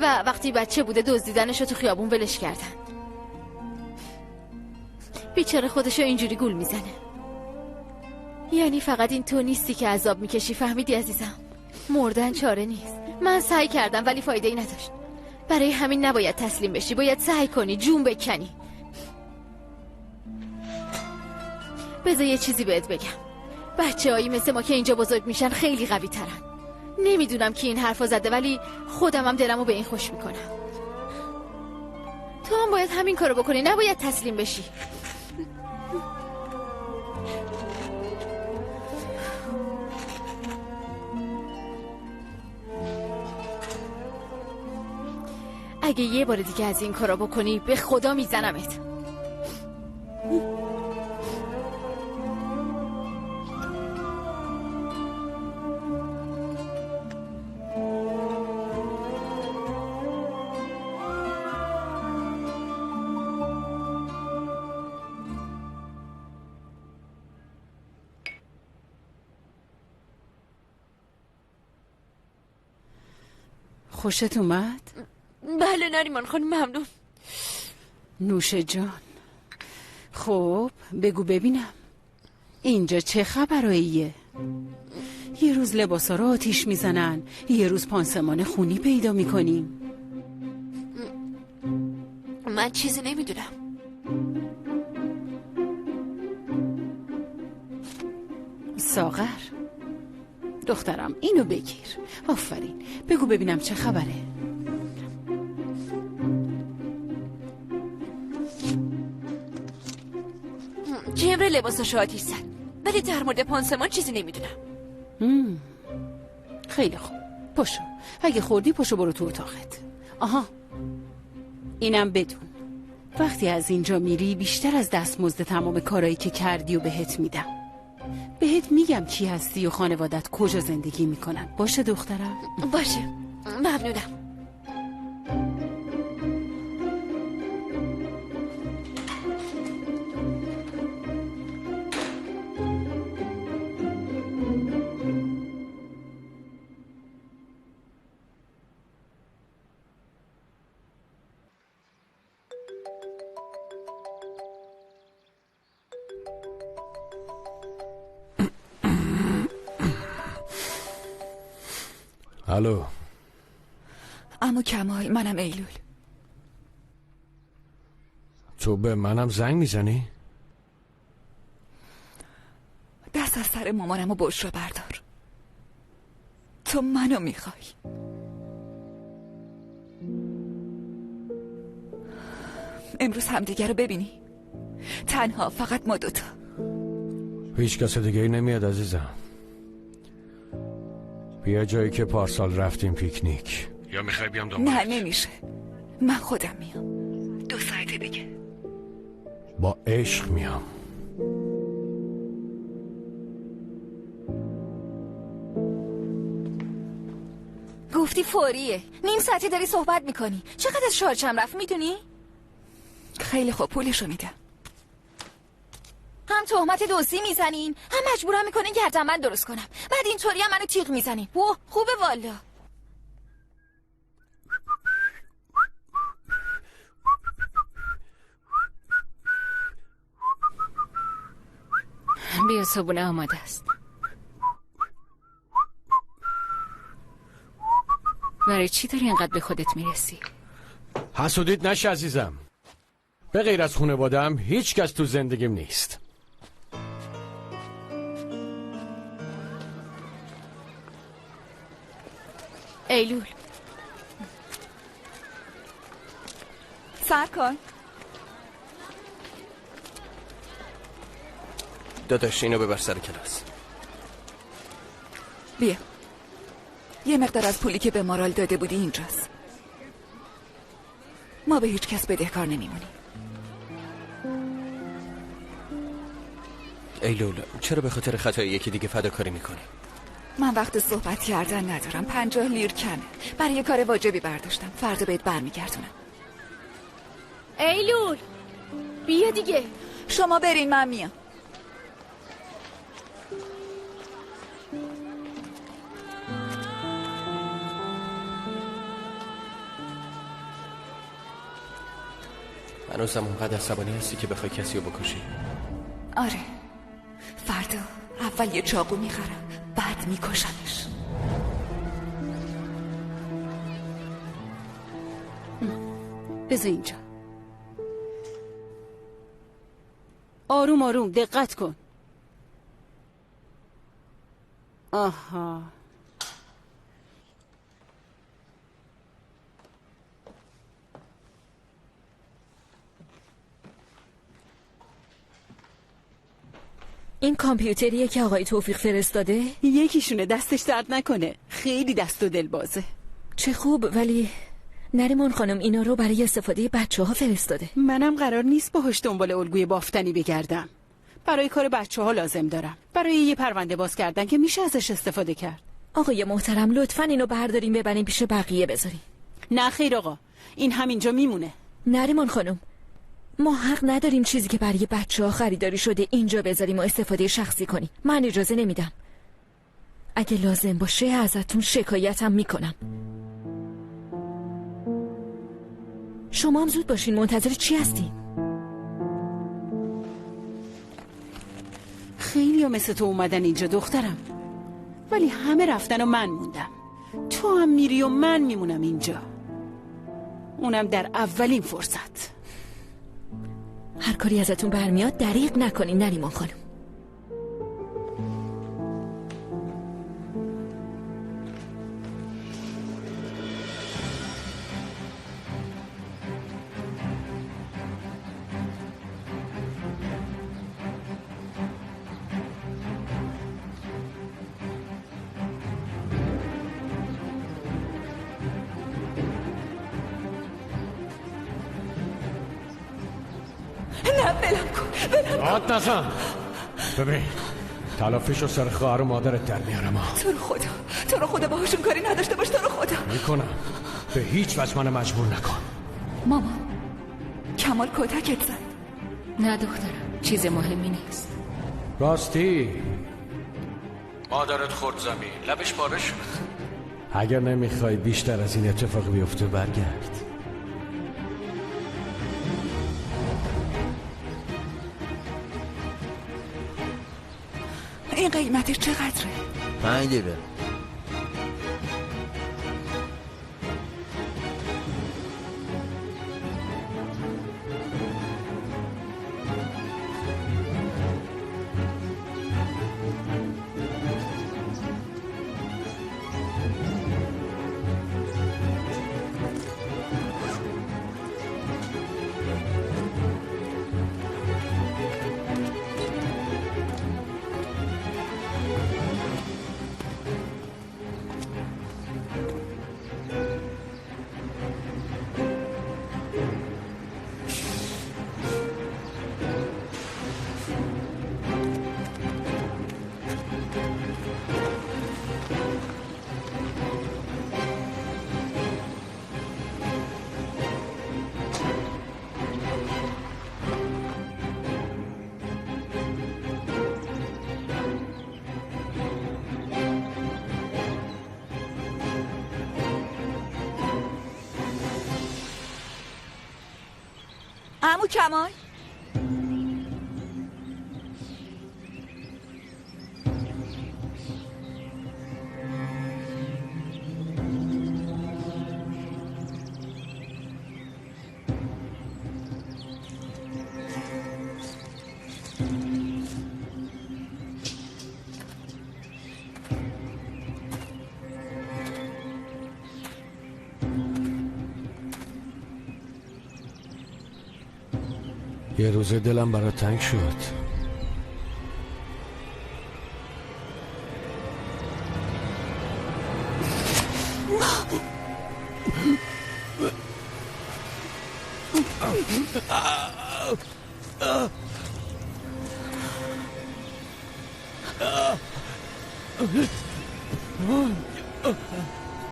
و وقتی بچه بوده دزدیدنشو تو خیابون ولش کردن. بیچاره خودشو اینجوری گول میزنه. یعنی فقط این تو نیستی که عذاب میکشی، فهمیدی عزیزم؟ مردن چاره نیست. من سعی کردم ولی فایده ای نداشت. برای همین نباید تسلیم بشی، باید سعی کنی، جون بکنی. بذار یه چیزی بهت بگم، بچه‌هایی مثل ما که اینجا بزرگ میشن خیلی قوی ترن. نمیدونم کی این حرفو زده ولی خودم هم دلمو به این خوش میکنم. تو هم باید همین کارو بکنی، نباید تسلیم بشی. اگه یه بار دیگه از این کارا بکنی به خدا میزنمت. خوشت اومد؟ بله نریمان خانم، ممنون. نوش جان. خب بگو ببینم اینجا چه خبراییه؟ یه روز لباسا رو آتیش میزنن، یه روز پانسمان خونی پیدا میکنیم. من چیزی نمیدونم. ساغر دخترم اینو بگیر. آفرین. بگو ببینم چه خبره. جمره لباساشو آتیش زد ولی در مورد پانسمان چیزی نمیدونم. خیلی خوب، پاشو. اگه خوردی پاشو برو تو اتاقت. آها اینم بدون، وقتی از اینجا میری بیشتر از دستمزد تمام کارایی که کردی و بهت میدم. بهت میگم کی هستی و خانوادت کجا زندگی میکنن. باشه دخترم؟ باشه، ممنونم. الو. عمو کمال، منم ایلول. تو به منم زنگ میزنی؟ دست از سر مامانم و بشرا بردار. تو منو میخوای. امروز همدیگه رو ببینی؟ تنها، فقط ما دوتا. هیچ کس دیگه نمیاد عزیزم. بیا جایی که پارسال رفتیم پیکنیک. یا میخوای بیام دنبالت؟ نه نمیشه، من خودم میام. 2 ساعت دیگه. با عشق میام. گفتی فوریه. نیم ساعتی داری صحبت میکنی. چقدر از شارچم رفت میدونی؟ خیلی خوب، پولشو میدم. هم تهمت دزدی میزنین، هم مجبورم میکنین گردنبند درست کنم. بعد اینطوری هم منو تیغ میزنین. اوه خوبه والا. بیا صبونه آماده است. برای چی داری اینقدر به خودت میرسی؟ حسودیت نشه عزیزم. به غیر از خانواده‌ام هیچ کس تو زندگیم نیست. ایلول سر کن. داداش اینو ببر سر کلاس. بیا، یه مقدار از پولی که به مارال داده بودی اینجاست. ما به هیچ کس بدهکار نمیمونیم. ایلول چرا به خاطر خطای یکی دیگه فداکاری میکنی؟ من وقت صحبت کردن ندارم. 50 لیر کمه. برای یه کار واجبی برداشتم. فردا بهت برمیگردونم. ایلول بیا دیگه. شما برین، من میام. هنوزم اونقدر عصبانی هستی که بخوای کسی رو بکشی؟ آره، فردا اول یه چاقو میخرم بعد میکشمش. بذار اینجا. آروم آروم دقت کن. آها، این کامپیوتریه که آقای توفیق فرستاده؟ یکیشونه، دستش درد نکنه. خیلی دست و دل بازه. چه خوب، ولی نریمان خانم اینا رو برای استفاده بچه ها فرستاده. منم قرار نیست باهاش دنبال الگوی بافتنی بگردم. برای کار بچه ها لازم دارم. برای یه پرونده باز کردن که میشه ازش استفاده کرد. آقای محترم لطفاً اینو برداریم ببریم پیش بقیه بذاریم. نه خیر آقا، این همینجا میمونه. نریمان خانم، ما حق نداریم چیزی که برای بچه ها خریداری شده اینجا بذاریم و استفاده شخصی کنیم. من اجازه نمیدم. اگه لازم باشه ازتون شکایتم میکنم. شما هم زود باشین. منتظر چی هستین؟ خیلی ها مثل تو اومدن اینجا دخترم، ولی همه رفتن و من موندم. تو هم میری و من میمونم اینجا، اونم در اولین فرصت. هر کاری ازتون برمیاد دریغ نکنین نریمان خانم. نه بلم کن. آت نزن. ببین تلافیشو سر خواهر و مادرت در میارم. تو رو خدا باهاشون کاری نداشته باش. تو رو خدا میکنم. به هیچ وجه منو مجبور نکن. ماما، کمال کتکت زد. نه دخترم، چیز مهمی نیست. راستی مادرت خورد زمین، لبش پاره شد. اگر نمیخوای بیشتر از این اتفاق بیفته برگرد. این قیمتش چقدره؟ 5 لیره. عمو کمال، یه روز دلم برات تنگ شد.